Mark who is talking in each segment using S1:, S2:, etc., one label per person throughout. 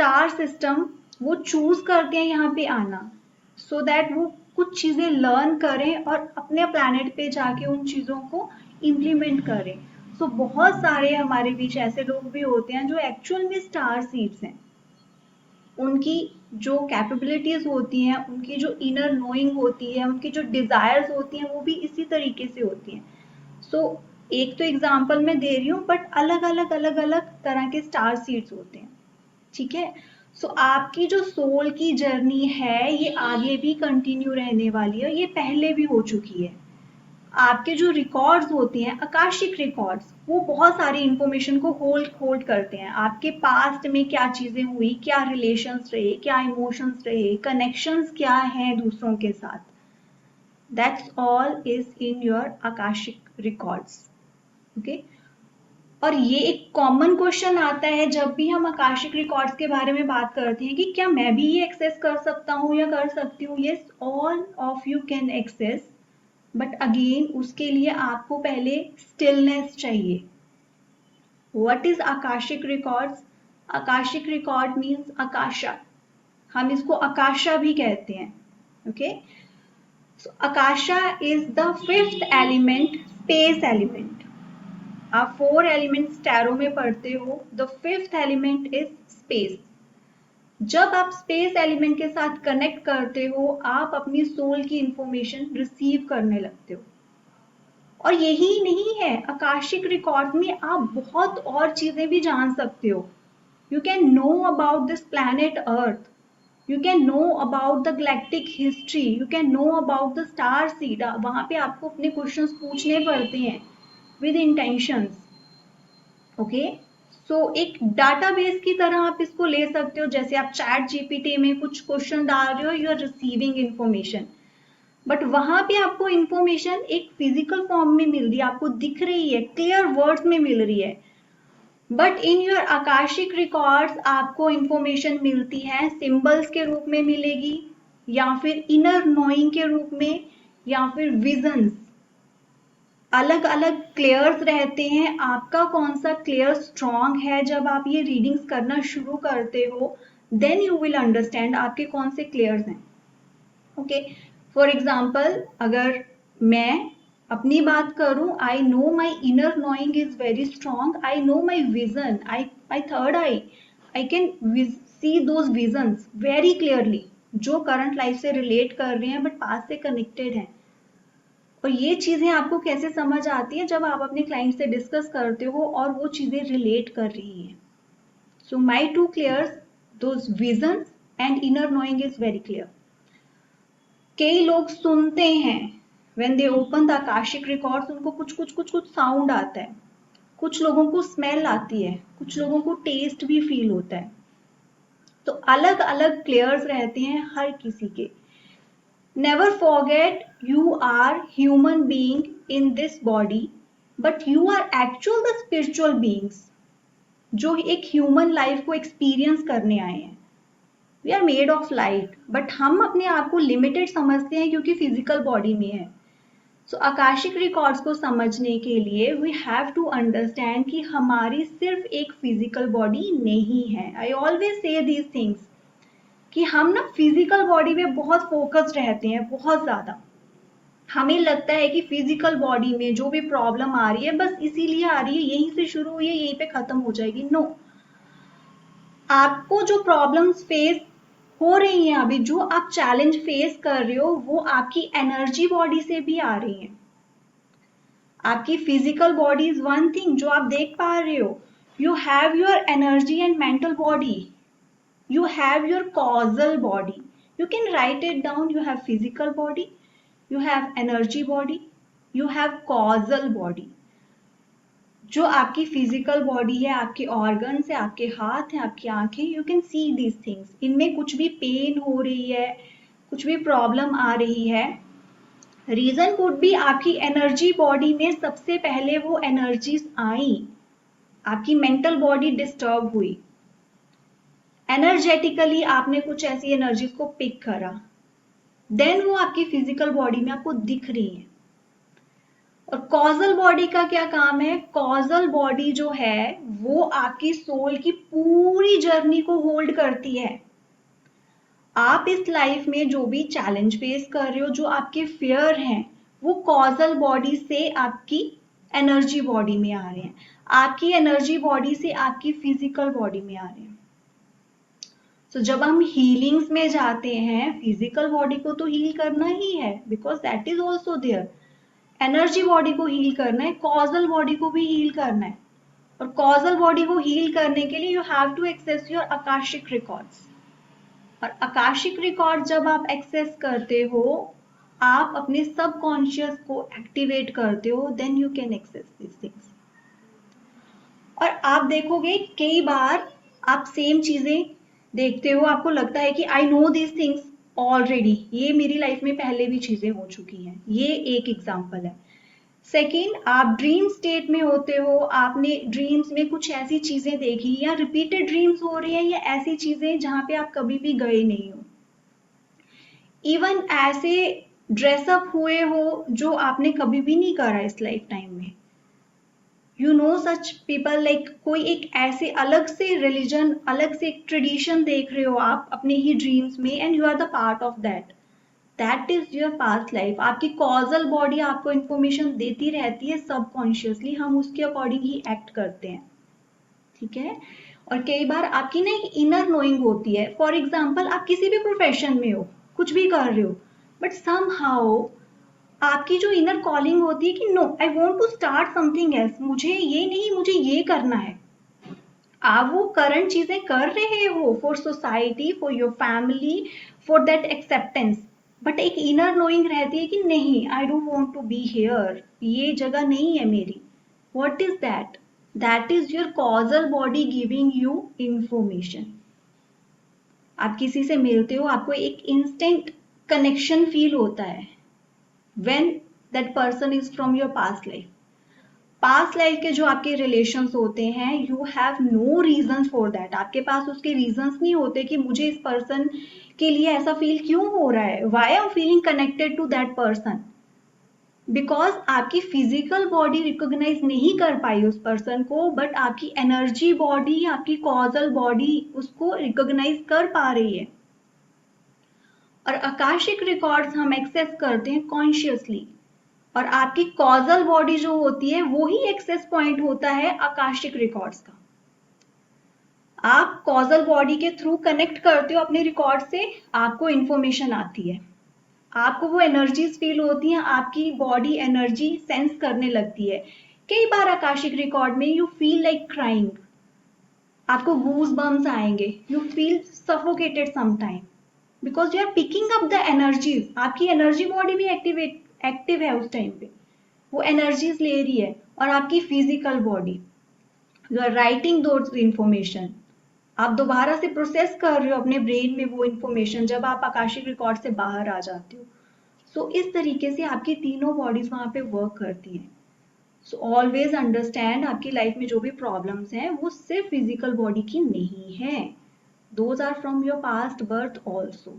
S1: Star system वो choose करते हैं यहाँ पे आना, सो दैट वो कुछ चीजें लर्न करें और अपने प्लैनेट पे जाके उन चीजों को इम्प्लीमेंट करें। सो बहुत सारे हमारे बीच ऐसे लोग भी होते हैं जो एक्चुअल में स्टार सीड्स हैं। उनकी जो कैपेबिलिटीज होती हैं, उनकी जो इनर नोइंग होती है, उनकी जो डिजायर्स होती हैं, वो भी इसी तरीके से होती हैं। सो एक तो एग्जाम्पल मैं दे रही हूँ, बट अलग अलग तरह के स्टार सीड्स होते हैं। ठीक है। सो आपकी जो सोल की जर्नी है ये आगे भी कंटिन्यू रहने वाली है, ये पहले भी हो चुकी है। आपके जो रिकॉर्ड्स होते हैं, आकाशिक रिकॉर्ड्स, वो बहुत सारी इंफॉर्मेशन को होल्ड करते हैं। आपके पास्ट में क्या चीजें हुई, क्या रिलेशंस रहे, क्या इमोशंस रहे, कनेक्शंस क्या हैं दूसरों के साथ, that's all is in your akashic records. Okay. और ये एक कॉमन क्वेश्चन आता है जब भी हम आकाशिक रिकॉर्ड्स के बारे में बात करते हैं कि क्या मैं भी ये एक्सेस कर सकता हूँ या कर सकती हूँ। Yes, all of you can access, but again उसके लिए आपको पहले स्टिलनेस चाहिए। What is Akashic records? Akashic record means Akasha, हम इसको आकाशा भी कहते हैं। Okay. So Akasha is the fifth element, space element. आप 4 एलिमेंट्स टैरो में पढ़ते हो, the fifth element is space. जब आप स्पेस एलिमेंट के साथ कनेक्ट करते हो, आप अपनी सोल की इंफॉर्मेशन रिसीव करने लगते हो। और यही नहीं है, आकाशिक रिकॉर्ड में आप बहुत और चीजें भी जान सकते हो। You can know about this planet earth, you can know about the galactic history, you can know about the star seed. वहां पे आपको अपने क्वेश्चंस पूछने पड़ते हैं विद इंटेंशंस। ओके। सो एक डाटाबेस की तरह आप इसको ले सकते हो। जैसे आप चैट जीपीटी में कुछ क्वेश्चन डाल रहे हो, you are receiving information, but वहां पे आपको इंफॉर्मेशन एक फिजिकल फॉर्म में मिल रही है, आपको दिख रही है, क्लियर वर्ड्स में मिल रही है। But in your akashic records आपको इंफॉर्मेशन मिलती है सिंबल्स के रूप में मिलेगी, या फिर इनर नोइंग के रूप में, या फिर विजन्स। अलग अलग क्लेयर्स रहते हैं। आपका कौन सा क्लेयर स्ट्रॉन्ग है, जब आप ये रीडिंग्स करना शुरू करते हो, देन यू विल अंडरस्टैंड आपके कौन से क्लेयर्स हैं। ओके। फॉर एग्जाम्पल, अगर मैं अपनी बात करूं, I know my inner knowing is very strong, I know my vision, I third I can see those visions very clearly, जो करंट लाइफ से रिलेट कर रहे हैं बट पास से कनेक्टेड हैं। और ये चीजें आपको कैसे समझ आती है? जब आप अपने क्लाइंट से डिस्कस करते हो और वो चीजें रिलेट कर रही हैं। So my two clairs, those visions and inner knowing is very clear. कई लोग सुनते हैं, when they open the Akashic records, उनको कुछ साउंड आता है, कुछ लोगों को स्मेल आती है, कुछ लोगों को टेस्ट भी फील होता है। तो अलग अलग क्लेयर्स रहते हैं हर किसी के। Never forget, you are human being in this body, but you are actual the spiritual beings, जो एक ह्यूमन लाइफ को एक्सपीरियंस करने आए हैं। We are made of light, but हम अपने आप को लिमिटेड समझते हैं क्योंकि फिजिकल बॉडी में है। सो आकाशिक रिकॉर्ड्स को समझने के लिए वी हैव टू अंडरस्टैंड कि हमारी सिर्फ एक फिजिकल बॉडी नहीं है। I always say these things कि हम ना फिजिकल बॉडी में बहुत फोकस्ड रहते हैं, बहुत ज्यादा। हमें लगता है कि फिजिकल बॉडी में जो भी प्रॉब्लम आ रही है बस इसीलिए आ रही है, यहीं से शुरू हुई है, यहीं पे खत्म हो जाएगी। नो, आपको जो प्रॉब्लम्स फेस हो रही हैं अभी, जो आप चैलेंज फेस कर रहे हो, वो आपकी एनर्जी बॉडी से भी आ रही हैं। आपकी physical body is one thing जो आप देख पा रहे हो, you have your energy and mental body, you have your causal body, you can write it down, you have physical body, you have energy body, you have causal body। जो आपकी physical body है, आपके organs है, आपके हाथ है, आपकी आंखें, you can see these things. इनमें कुछ भी पेन हो रही है, कुछ भी प्रॉब्लम आ रही है, रीजन कुड बी आपकी एनर्जी बॉडी में सबसे पहले वो एनर्जीज आई, आपकी मेंटल बॉडी डिस्टर्ब हुई, एनर्जेटिकली आपने कुछ ऐसी एनर्जीज को पिक करा, देन वो आपकी फिजिकल बॉडी में आपको दिख रही है। और कॉजल बॉडी का क्या काम है? कॉजल बॉडी जो है वो आपकी सोल की पूरी जर्नी को होल्ड करती है। आप इस लाइफ में जो भी चैलेंज फेस कर रहे हो, जो आपके फियर हैं, वो कॉजल बॉडी से आपकी एनर्जी बॉडी में आ रहे हैं, आपकी एनर्जी बॉडी से आपकी फिजिकल बॉडी में आ रहे हैं। तो जब हम हीलिंग्स में जाते हैं, फिजिकल बॉडी को तो हील करना ही है, because that is also there. Energy body को हील करना है, कॉजल बॉडी को भी हील करना है। और कॉजल बॉडी को हील करने के लिए you have to access your akashic records. और आकाशिक रिकॉर्ड जब आप एक्सेस करते हो, आप अपने सबकॉन्शियस को एक्टिवेट करते हो, then you can access this things. और आप देखोगे कई बार आप सेम चीजें देखते हो, आपको लगता है कि I know this things already, ये मेरी लाइफ में पहले भी चीजें हो चुकी हैं। ये एक एग्जाम्पल है। सेकेंड, आप ड्रीम स्टेट में होते हो, आपने ड्रीम्स में कुछ ऐसी चीजें देखी, या रिपीटेड ड्रीम्स हो रही हैं, या ऐसी चीजें जहां पे आप कभी भी गए नहीं हो। इवन ऐसे ड्रेसअप हुए हो जो आपने कभी भी नहीं करा इस लाइफ टाइम में। You know such people, like कोई एक ऐसे अलग से रिलीजन, अलग से एक ट्रेडिशन देख रहे हो आप अपने ही ड्रीम्स में, and you are the part of that. That is your past life. आपकी कॉजल बॉडी आपको इंफॉर्मेशन देती रहती है सबकॉन्शियसली, हम उसके अकॉर्डिंग ही एक्ट करते हैं, ठीक है। और कई बार आपकी ना एक इनर नोइंग होती है। फॉर एग्जाम्पल, आप किसी भी प्रोफेशन में हो, कुछ भी कर रहे हो, बट समहाउ आपकी जो इनर कॉलिंग होती है कि no, I want to start something else, मुझे ये नहीं, मुझे ये करना है। आप वो करंट चीजें कर रहे हो for society, for your family, for that acceptance, but एक इनर नोइंग रहती है कि नहीं, I don't want to be here, ये जगह नहीं है मेरी। What is that? That is your causal body giving you information. आप किसी से मिलते हो, आपको एक इंस्टेंट कनेक्शन फील होता है when that person is from your past life. Past life के जो आपके रिलेशंस होते हैं, you have no reason for that. आपके पास उसके रीजंस नहीं होते कि मुझे इस पर्सन के लिए ऐसा फील क्यों हो रहा है, why I am feeling connected to that person. Because आपकी फिजिकल बॉडी रिकॉग्नाइज नहीं कर पाई उस पर्सन को, बट आपकी एनर्जी बॉडी, आपकी कॉजल बॉडी उसको रिकॉग्नाइज कर पा रही है। और आकाशिक रिकॉर्ड्स हम एक्सेस करते हैं कॉन्शियसली, और आपकी कॉजल बॉडी जो होती है वो ही एक्सेस पॉइंट होता है आकाशिक रिकॉर्ड्स का। आप कॉजल बॉडी के थ्रू कनेक्ट करते हो अपने रिकॉर्ड से, आपको इंफॉर्मेशन आती है, आपको वो एनर्जीज फील होती हैं, आपकी बॉडी एनर्जी सेंस करने लगती है। कई बार आकाशिक रिकॉर्ड में यू फील लाइक क्राइंग, आपको गूज बम्स आएंगे, you feel suffocated sometime, because you are picking up the energies. आपकी एनर्जी बॉडी भी एक्टिव है उस टाइम पे, वो एनर्जीज ले रही है। और आपकी physical body, you are writing those information, आप दोबारा से प्रोसेस कर रहे हो अपने ब्रेन में वो इंफॉर्मेशन जब आप आकाशिक रिकॉर्ड से बाहर आ जाते हो। सो इस तरीके से आपकी तीनों बॉडीज वहां पे वर्क करती हैं। सो ऑलवेज अंडरस्टैंड, आपकी लाइफ में जो भी प्रॉब्लम्स हैं वो सिर्फ फिजिकल बॉडी की नहीं है, those are from your past birth also.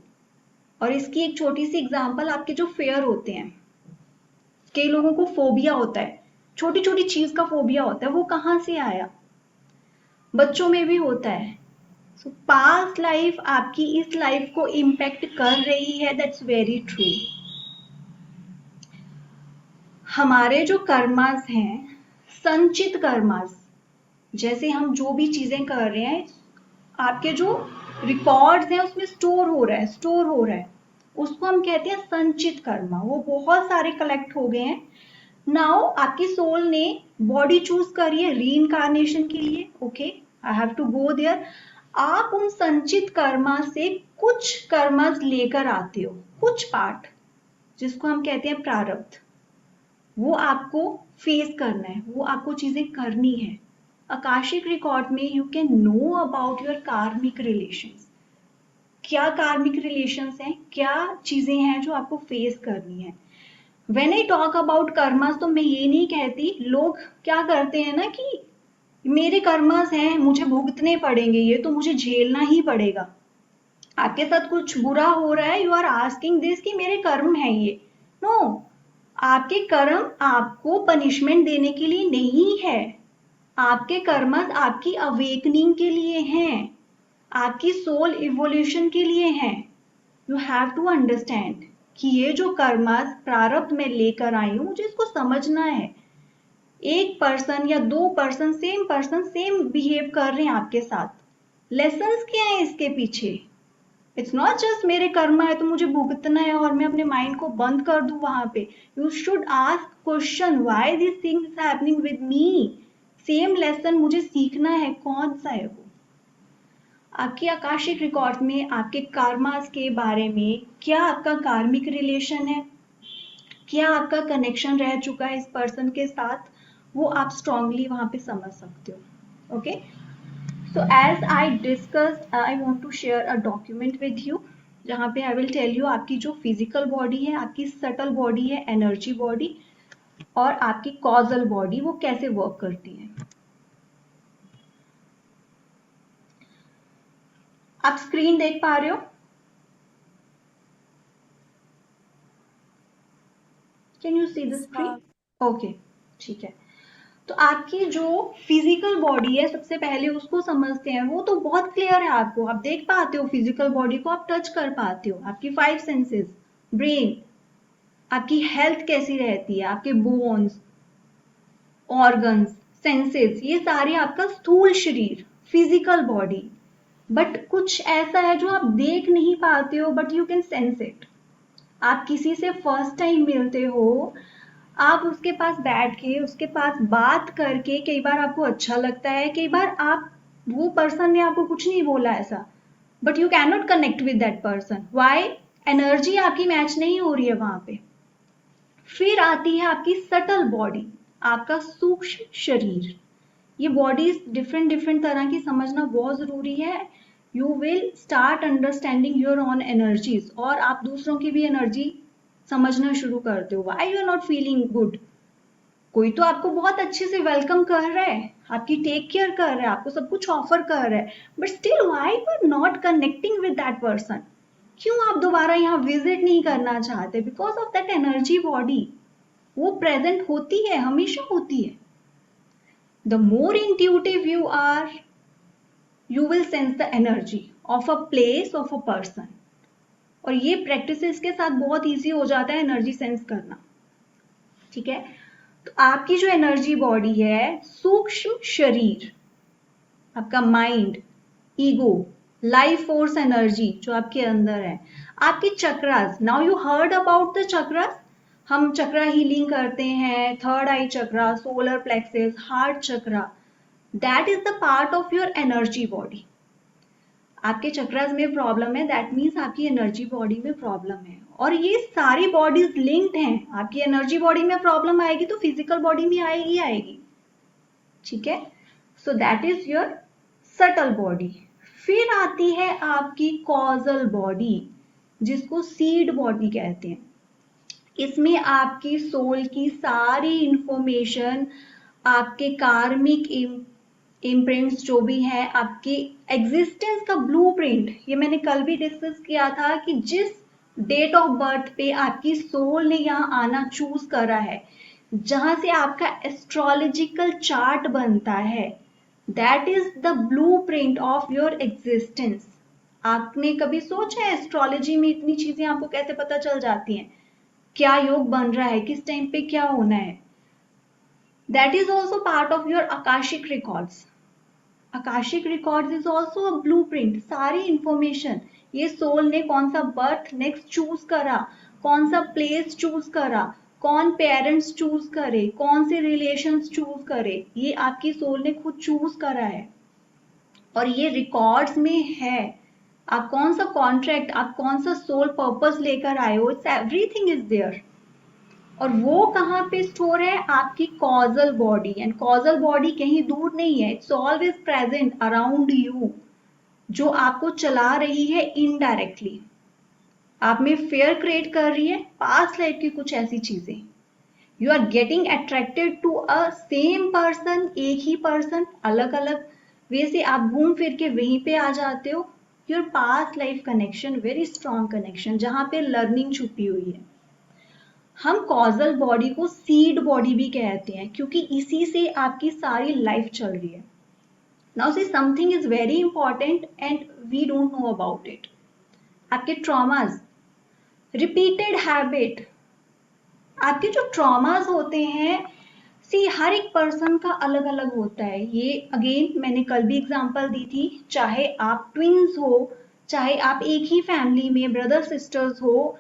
S1: और इसकी एक छोटी सी एग्जाम्पल, आपके जो फेयर होते हैं, कई लोगों को फोबिया होता है, छोटी छोटी चीज का फोबिया होता है, वो कहाँ से आया? बच्चों में भी होता है। सो पास्ट लाइफ आपकी इस लाइफ को इम्पैक्ट कर रही है, दैट्स वेरी ट्रू। हमारे जो कर्मास हैं, संचित कर्मास, जैसे हम जो भी चीजें कर रहे हैं, आपके जो रिकॉर्ड्स हैं उसमें स्टोर हो रहा है, उसको हम कहते हैं संचित कर्मा। वो बहुत सारे कलेक्ट हो गए हैं। नाउ आपकी सोल ने बॉडी चूज करी है रीइंकार्नेशन के लिए, okay, I have to go there. आप उन संचित कर्मा से कुछ कर्मास लेकर आते हो, कुछ पार्ट, जिसको हम कहते हैं प्रारब्ध, वो आपको फेस करना है, वो आपको चीजें करनी है। आकाशिक रिकॉर्ड में you can know about your कार्मिक रिलेशंस, क्या कार्मिक रिलेशंस हैं, क्या चीजें हैं जो आपको फेस करनी है। When I talk about karmas, तो मैं ये नहीं कहती, लोग क्या करते हैं ना कि मेरे कर्मास हैं, मुझे भुगतने पड़ेंगे, ये तो मुझे झेलना ही पड़ेगा। आपके साथ कुछ बुरा हो रहा है, यू आर आस्किंग दिस कि मेरे कर्म है ये। नो, आपके कर्म आपको पनिशमेंट देने के लिए नहीं है, आपके कर्म आपकी अवेकनिंग के लिए हैं, आपकी सोल इवोल्यूशन के लिए हैं। यू हैव टू अंडरस्टैंड कि ये जो कर्म प्रारब्ध में लेकर आई हूं, मुझे इसको समझना है। एक पर्सन या दो पर्सन सेम बिहेव कर रहे हैं आपके साथ, लेसन्स क्या है इसके पीछे? इट्स नॉट जस्ट मेरे कर्म है तो मुझे भुगतना है और मैं अपने माइंड को बंद कर दूं वहां पे। You should ask question, why this thing is happening with me. Same lesson मुझे सीखना है, कौन सा है वो? आपकी आकाशिक रिकॉर्ड में आपके कर्मास के बारे में, क्या आपका कार्मिक रिलेशन है, क्या आपका कनेक्शन रह चुका है इस पर्सन के साथ, वो आप स्ट्रांगली वहां पे समझ सकते हो। Okay, so as I discussed, I want to share a document with you जहाँ पे I will tell you आपकी जो फिजिकल बॉडी है, आपकी सटल बॉडी है, एनर्जी बॉडी, और आपकी कॉजल बॉडी, वो कैसे वर्क करती है। आप स्क्रीन देख पा रहे हो? Can you see the screen? Okay, ठीक है। तो आपकी जो फिजिकल बॉडी है, सबसे पहले उसको समझते हैं। वो तो बहुत क्लियर है आपको, आप देख पाते हो फिजिकल बॉडी को, आप टच कर पाते हो, आपकी 5 सेंसेस, ब्रेन, आपकी हेल्थ कैसी रहती है, आपके बोन्स, ऑर्गन्स, सेंसेस, ये सारे आपका स्थूल शरीर, फिजिकल बॉडी। बट कुछ ऐसा है जो आप देख नहीं पाते हो, but you can sense it. आप किसी से फर्स्ट टाइम मिलते हो, आप उसके पास बैठ के, उसके पास बात करके, कई बार आपको अच्छा लगता है, कई बार आप, वो पर्सन ने आपको कुछ नहीं बोला ऐसा, but you can not connect with that person. Why? Energy आपकी मैच नहीं हो रही है वहां पे। फिर आती है आपकी सटल बॉडी, आपका सूक्ष्म शरीर। ये बॉडीज डिफरेंट डिफरेंट तरह की समझना बहुत जरूरी है। You will start understanding your own energies, और आप दूसरों की भी एनर्जी समझना शुरू करते हो। Why you are not feeling good? कोई तो आपको बहुत अच्छे से वेलकम कर रहा है, आपकी टेक केयर कर रहा है, आपको सब कुछ ऑफर कर रहा है, but still why you are not connecting with that person? क्यों आप दोबारा यहाँ विजिट नहीं करना चाहते? Because of that energy body. वो प्रेजेंट होती है, हमेशा होती है। The more intuitive you are, you will sense the energy of a place, of a person। और ये प्रैक्टिसेस के साथ बहुत इजी हो जाता है एनर्जी सेंस करना। ठीक है, तो आपकी जो एनर्जी बॉडी है, सूक्ष्म शरीर, आपका mind, ego, life force energy जो आपके अंदर है, आपकी chakras. Now you heard about the chakras. हम चक्रा हीलिंग करते हैं, third I chakra, solar plexus, heart chakra, that is the part of your energy body. आपके चक्रास में प्रॉब्लम है, दैट मीन्स आपकी एनर्जी बॉडी में प्रॉब्लम है। और ये सारी बॉडीज लिंक्ड हैं। आपकी एनर्जी बॉडी में प्रॉब्लम आएगी तो फिजिकल बॉडी में आएगी आएगी। ठीक है, so that is your subtle body. फिर आती है आपकी कॉजल बॉडी, जिसको सीड बॉडी कहते हैं। इसमें आपकी सोल की सारी इंफॉर्मेशन, आपके कार्मिक इम्प्रिंट्स जो भी है, आपके एग्जिस्टेंस का ब्लूप्रिंट, ये मैंने कल भी डिस्कस किया था कि जिस डेट ऑफ बर्थ पे आपकी सोल ने यहाँ आना चूज करा है, जहां से आपका एस्ट्रोलॉजिकल चार्ट बनता है, that is the blueprint of your existence. आपने कभी सोचा है एस्ट्रोलॉजी में इतनी चीजें आपको कैसे पता चल जाती हैं? क्या योग बन रहा है, किस टाइम पे क्या होना है? That is also part of your akashic records. Akashic records is also a blueprint. सारी इंफॉर्मेशन, ये सोल ने कौन सा बर्थ नेक्स्ट चूज करा, कौन सा प्लेस चूज करा, कौन पेरेंट्स चूज करे, कौन से रिलेशंस चूज करे, ये आपकी सोल ने खुद चूज करा है और ये रिकॉर्ड्स में है। आप कौन सा कॉन्ट्रैक्ट, आप कौन सा सोल पर्पस लेकर आए हो, इट्स एवरीथिंग इज देयर। और वो कहाँ पे स्टोर है? आपकी causal body. And causal body कहीं दूर नहीं है, it's always present around you, जो आपको चला रही है इनडायरेक्टली, आप में फेयर क्रिएट कर रही है, पास्ट लाइफ की कुछ ऐसी चीजें। You are getting attracted to a same person, एक ही पर्सन, अलग अलग वे से आप घूम फिर के वहीं पे आ जाते हो। Your past life connection, very strong connection, जहां पे लर्निंग छुपी हुई है। हम कॉजल बॉडी को सीड बॉडी भी कहते हैं क्योंकि इसी से आपकी सारी लाइफ चल रही है। Now see something is very important and we don't know about it. आपके ट्रॉमाज, रिपीटेड हैबिट, आपके जो ट्रॉमाज होते हैं, सी हर एक पर्सन का अलग अलग होता है। ये अगेन मैंने कल भी एग्जांपल दी थी, चाहे आप ट्विंस हो, चाहे आप एक ही फैमिली में ब्रदर सिस्टर्स हो,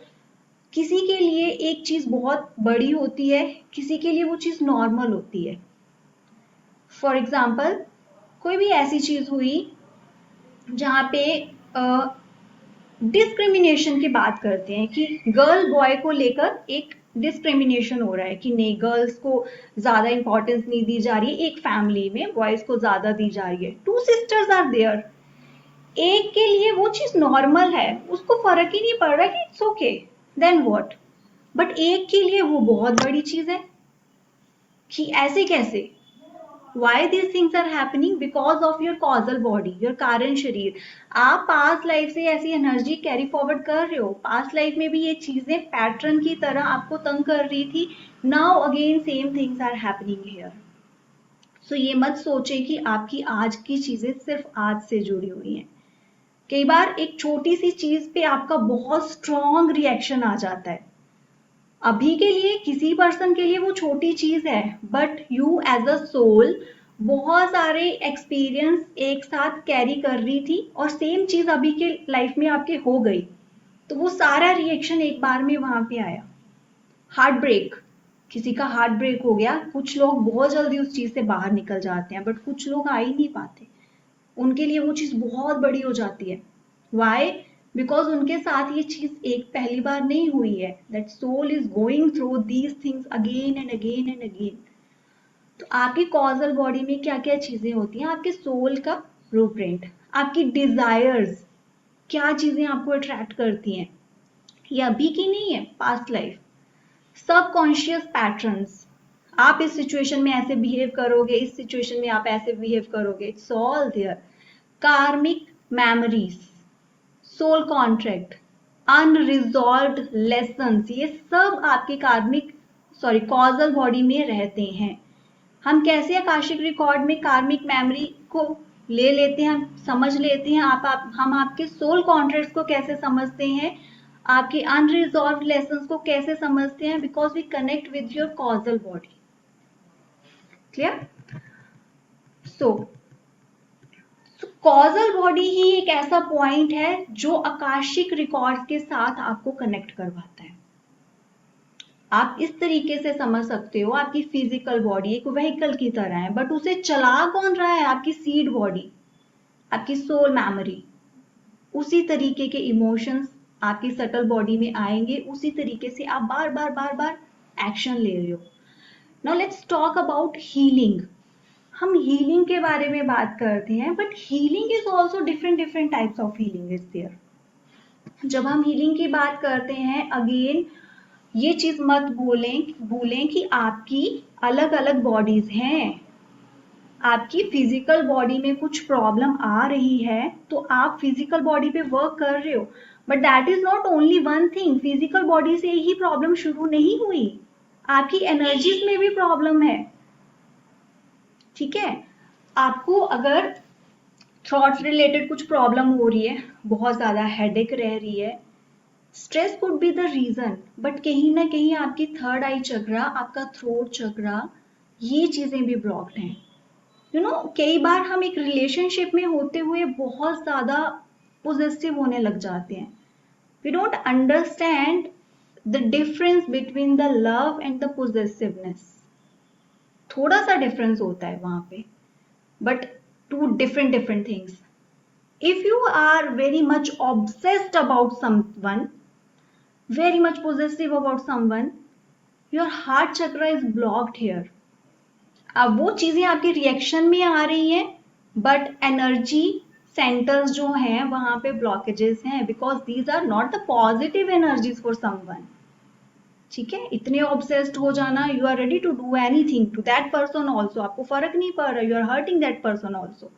S1: किसी के लिए एक चीज बहुत बड़ी होती है, किसी के लिए वो चीज नॉर्मल होती है। फॉर एग्जाम्पल कोई भी ऐसी चीज हुई जहाँ पे डिस्क्रिमिनेशन की बात करते हैं कि गर्ल बॉय को लेकर एक डिस्क्रिमिनेशन हो रहा है कि नहीं, गर्ल्स को ज्यादा इंपॉर्टेंस नहीं दी जा रही है, एक फैमिली में बॉयज को ज्यादा दी जा रही है। टू सिस्टर्स आर देयर, एक के लिए वो चीज नॉर्मल है, उसको फर्क ही नहीं पड़ रहा कि it's okay, then what. But एक के लिए वो बहुत बड़ी चीज है कि ऐसे कैसे। Why these things are happening? Because of your causal body, your कारण शरीर। आप पास्ट लाइफ से ऐसी एनर्जी कैरी फॉरवर्ड कर रहे हो, पास्ट लाइफ में भी ये चीजें पैटर्न की तरह आपको तंग कर रही थी। Now again same things are happening here. So ये मत सोचे कि आपकी आज की चीजें सिर्फ आज से जुड़ी हुई हैं। कई बार एक छोटी सी चीज पे आपका बहुत स्ट्रॉन्ग रिएक्शन आ जाता है। अभी के लिए किसी पर्सन के लिए वो छोटी चीज है, but you as a soul बहुत सारे एक्सपीरियंस एक साथ कैरी कर रही थी और सेम चीज अभी के लाइफ में आपके हो गई, तो वो सारा रिएक्शन एक बार में वहां पे आया। हार्ट ब्रेक, किसी का हार्ट ब्रेक हो गया, कुछ लोग बहुत जल्दी उस चीज से बाहर निकल जाते हैं, बट कुछ लोग आ ही नहीं पाते, उनके लिए वो चीज बहुत बड़ी हो जाती है। वाई? बिकॉज उनके साथ ये चीज एक पहली बार नहीं हुई है। That soul is going through these things again and again and again. तो आपकी कॉजल बॉडी में क्या क्या चीजें होती हैं? आपके सोल का ब्लूप्रिंट, आपकी डिजायर्स, क्या चीजें आपको अट्रैक्ट करती हैं, ये अभी की नहीं है, पास्ट लाइफ। सबकॉन्शियस पैटर्न्स, आप इस सिचुएशन में ऐसे बिहेव करोगे, इस सिचुएशन में आप ऐसे बिहेव करोगे, it's all there. Karmic memories, soul contract, unresolved lessons, ये सब आपके कॉजल बॉडी में रहते हैं। हम कैसे आकाशिक रिकॉर्ड में कार्मिक मेमोरी को ले लेते हैं, हम समझ लेते हैं। हम आपके सोल कॉन्ट्रैक्ट्स को कैसे समझते हैं, आपके अनरिजॉल्व्ड लेसन्स को कैसे समझते हैं? Because we connect with your causal body. Clear? So causal body ही एक ऐसा पॉइंट है जो आकाशिक रिकॉर्ड्स के साथ आपको कनेक्ट करवाता है। आप इस तरीके से समझ सकते हो, आपकी फिजिकल बॉडी एक व्हीकल की तरह है, बट उसे चला कौन रहा है? आपकी सीड बॉडी, आपकी सोल मेमोरी। उसी तरीके के इमोशंस आपकी सटल बॉडी में आएंगे, उसी तरीके से आप बार बार बार बार एक्शन ले रहे हो। Now let's talk about healing. हम हीलिंग के बारे में बात करते हैं, but healing is also different types of healing is there. जब हम हीलिंग की बात करते हैं, अगेन ये चीज मत भूलें कि आपकी अलग अलग बॉडीज हैं। आपकी फिजिकल बॉडी में कुछ प्रॉब्लम आ रही है तो आप फिजिकल बॉडी पे वर्क कर रहे हो, but that is not only one thing. Physical body से ही प्रॉब्लम शुरू नहीं हुई, आपकी एनर्जीज में भी प्रॉब्लम है। ठीक है? आपको अगर थॉट्स रिलेटेड कुछ प्रॉब्लम हो रही है, बहुत ज्यादा हेडेक रह रही है, stress could be the reason, but कहीं ना कहीं आपकी थर्ड आई चक्रा, आपका थ्रोट चक्रा, ये चीजें भी ब्लॉक्ड हैं। कई बार हम एक रिलेशनशिप में होते हुए बहुत ज्यादा पोजेसिव होने लग जाते हैं। We don't understand the difference between the love and the possessiveness. थोड़ा सा डिफरेंस होता है वहां पे, but two different things. If you are very much obsessed about someone, very much possessive about someone, your heart chakra is blocked here. अब वो चीजें आपके रिएक्शन में आ रही हैं, बट एनर्जी सेंटर्स जो हैं वहां पे ब्लॉकेजेस हैं, because these are not the positive energies for someone. ठीक है? इतने ऑब्सेस्ड हो जाना, you are ready to do anything to that person also, आपको फर्क नहीं पड़ रहा, you are hurting that person also.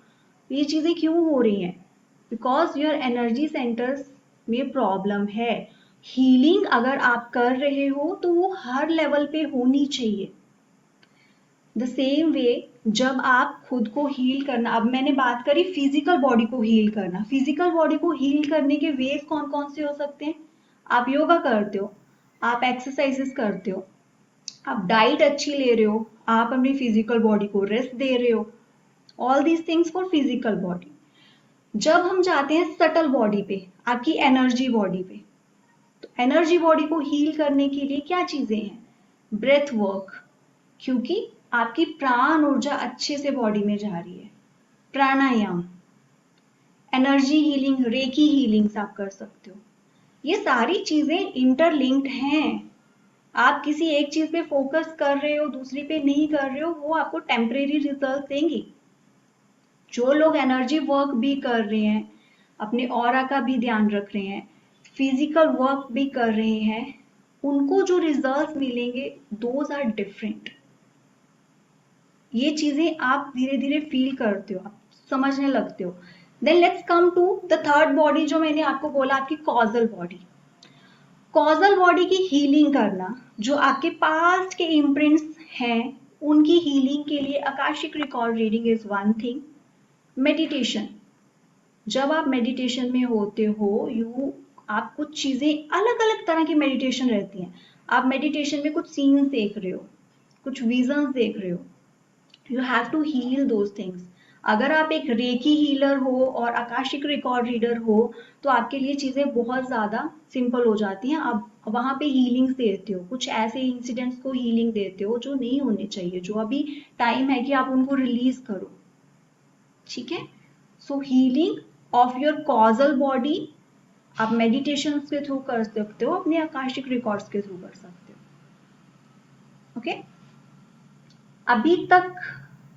S1: ये चीजें क्यों हो रही हैं? बिकॉज योर एनर्जी सेंटर्स में प्रॉब्लम है। हीलिंग अगर आप कर रहे हो तो वो हर लेवल पे होनी चाहिए। द सेम वे जब आप खुद को हील करना, अब मैंने बात करी फिजिकल बॉडी को हील करना, फिजिकल बॉडी को हील करने के वेज कौन कौन से हो सकते हैं? आप योगा करते हो, आप एक्सरसाइजेस करते हो, आप डाइट अच्छी ले रहे हो, आप अपनी फिजिकल बॉडी को रेस्ट दे रहे हो, all these things for physical body. जब हम जाते हैं सटल बॉडी पे, आपकी एनर्जी बॉडी पे, तो एनर्जी बॉडी को हील करने के लिए क्या चीजें हैं? ब्रेथ वर्क, क्योंकि आपकी प्राण ऊर्जा अच्छे से बॉडी में जा रही है। प्राणायाम, एनर्जी हीलिंग, रेकी हीलिंग्स आप कर सकते हो। ये सारी चीजें इंटरलिंक्ड हैं। आप किसी एक चीज पे फोकस कर रहे हो, दूसरी पे नहीं कर रहे हो, वो आपको टेम्परेरी रिजल्ट देंगी। जो लोग एनर्जी वर्क भी कर रहे हैं, अपने ऑरा का भी ध्यान रख रहे हैं, फिजिकल वर्क भी कर रहे हैं, उनको जो रिजल्ट मिलेंगे दोज आर डिफरेंट। ये चीजें आप धीरे धीरे फील करते हो, आप समझने लगते हो। Then let's come to the third body, जो मैंने आपको बोला, आपकी कॉजल बॉडी। कॉजल बॉडी की हीलिंग करना, जो आपके पास्ट के इम्प्रिंट्स हैं उनकी हीलिंग के लिए Akashic record reading is one thing. Meditation, जब आप मेडिटेशन में होते हो, आप कुछ चीजें, अलग अलग तरह की मेडिटेशन रहती हैं। आप मेडिटेशन में कुछ सीन्स देख रहे हो, कुछ विजन्स देख रहे हो, you have to heal those things. अगर आप एक रेकी हीलर हो और आकाशिक रिकॉर्ड रीडर हो तो आपके लिए चीजें बहुत ज्यादा सिंपल हो जाती हैं। आप वहां पे हीलिंग्स देते हो, कुछ ऐसे इंसिडेंट्स को हीलिंग देते हो जो नहीं होने चाहिए, जो अभी टाइम है कि आप उनको रिलीज करो। ठीक है, सो healing of your causal body आप मेडिटेशन के थ्रू कर सकते हो, अपने आकाशिक रिकॉर्ड्स के थ्रू कर सकते हो। ओके, अभी तक